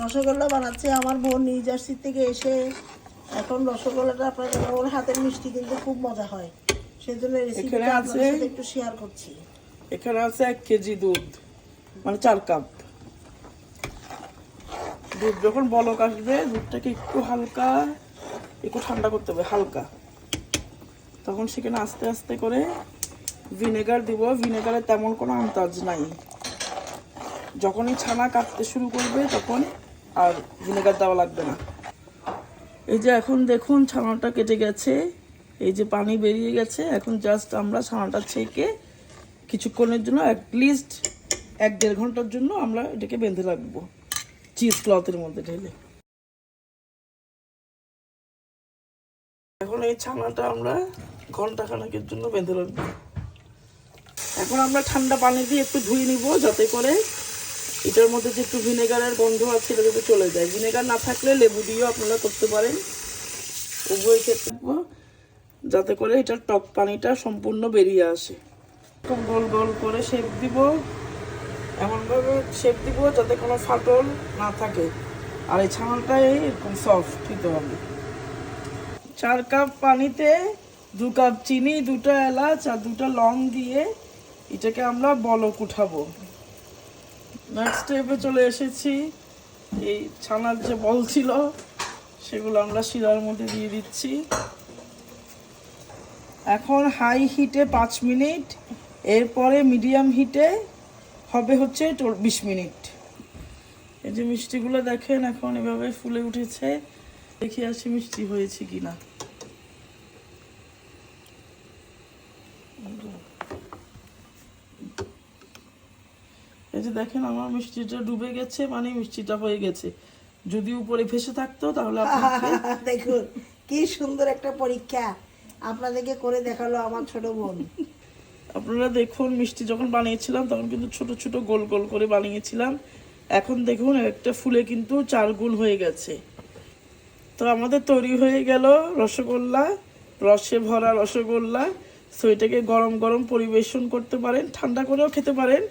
রসগোল্লা বানাচ্ছে আমার বোন নিউ জার্সি থেকে এসে। এখন রসগোল্লাটা আপনাদের ওর হাতের মিষ্টি কিন্তু খুব মজা হয়, সেজন্য রেসিপিটা আপনাদের সাথে একটু শেয়ার করছি। এখানে আছে 1 কেজি দুধ, মানে 4 কাপ দুধ। যখন বলক আসবে দুধটাকে একটু হালকা একটু ঠান্ডা করতে হবে, হালকা। তখন সেখানে আস্তে আস্তে করে ভিনেগার দিব। ভিনেগারে তেমন কোনো আন্দাজ নাই, যখনই ছানা কাটতে শুরু করবে তখন আর ভিনেগার দেওয়া লাগবে না। এই যে এখন দেখুন ছানাটা কেটে গেছে, এই যে পানি বেরিয়ে গেছে। এখন জাস্ট আমরা ছানাটা ছেঁকে কিছুক্ষণের জন্য, অ্যাটলিস্ট 1-1.5 ঘন্টার জন্য আমরা এটাকে বেঁধে রাখবো চিজ ক্লথের মধ্যে ঢেলে। এখন এই ছানাটা আমরা ঘন্টাখানেকের জন্য বেঁধে রাখবো। এখন আমরা ঠান্ডা পানি দিয়ে একটু ধুয়ে নিব, যাতে করে এটার মধ্যে যে একটু ভিনেগারের গন্ধ আছে এটা যাতে চলে যায়। ভিনেগার না থাকলে লেবু দিয়েও আপনারা করতে পারেন, উভয় ক্ষেত্রে, যাতে করে এটার টক পানিটা সম্পূর্ণ বেরিয়ে আসে। খুব গোল গোল করে শেপ দিব, এমনভাবে শেপ দিব যাতে কোনো ফাটল না থাকে। আর এই ছানাটাই এরকম সফট হতে হবে। 4 কাপ পানিতে 2 কাপ চিনি, 2টা এলাচ আর 2টা লং দিয়ে এটাকে আমরা বলক উঠাবো। নেক্সট স্টেপে চলে এসেছি। এই ছানার যে বল ছিল সেগুলো আমরা শিরার মধ্যে দিয়ে দিচ্ছি। এখন হাই হিটে 5 মিনিট, এরপরে মিডিয়াম হিটে হবে হচ্ছে 20 মিনিট। এই যে মিষ্টিগুলো দেখেন এখন এভাবে ফুলে উঠেছে, দেখে আসি মিষ্টি হয়েছে কিনা। এই যে দেখেন আমার মিষ্টিটা ডুবে গেছে, মানে মিষ্টিটা হয়ে গেছে। যদি উপরে ভেসে থাকতো তাহলে দেখুন কি সুন্দর একটা পরীক্ষা আপনাদেরকে করে দেখালো আমার ছোট বোন। আপনারা দেখুন মিষ্টি যখন বানিয়েছিলাম তখন কিন্তু ছোট ছোট গোল গোল করে বানিয়েছিলাম। এখন দেখুন একটা ফুলে কিন্তু 4 গুণ হয়ে গেছে। তো আমাদের তৈরি হয়ে গেল রসগোল্লা, রসে ভরা রসগোল্লা। সো এটাকে গরম গরম পরিবেশন করতে পারেন, ঠান্ডা করেও খেতে পারেন,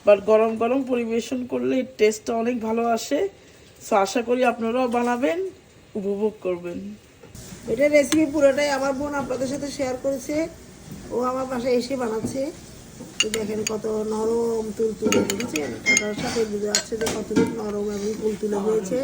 বাট গরম গরম পরিবেশন করলে এর টেস্টটা অনেক ভালো আসে। সো আশা করি আপনারাও বানাবেন, উপভোগ করবেন। এটা রেসিপি পুরোটাই আমার বোন আপনাদের সাথে শেয়ার করেছে, ও আমার বাসায় এসে বানাচ্ছে। তো দেখেন কত নরম তুলতুলে, বুঝেছেন? কাটার সাথে বুঝে যাচ্ছে যে কতটুকু নরম এবং তুলতুলে হয়েছে।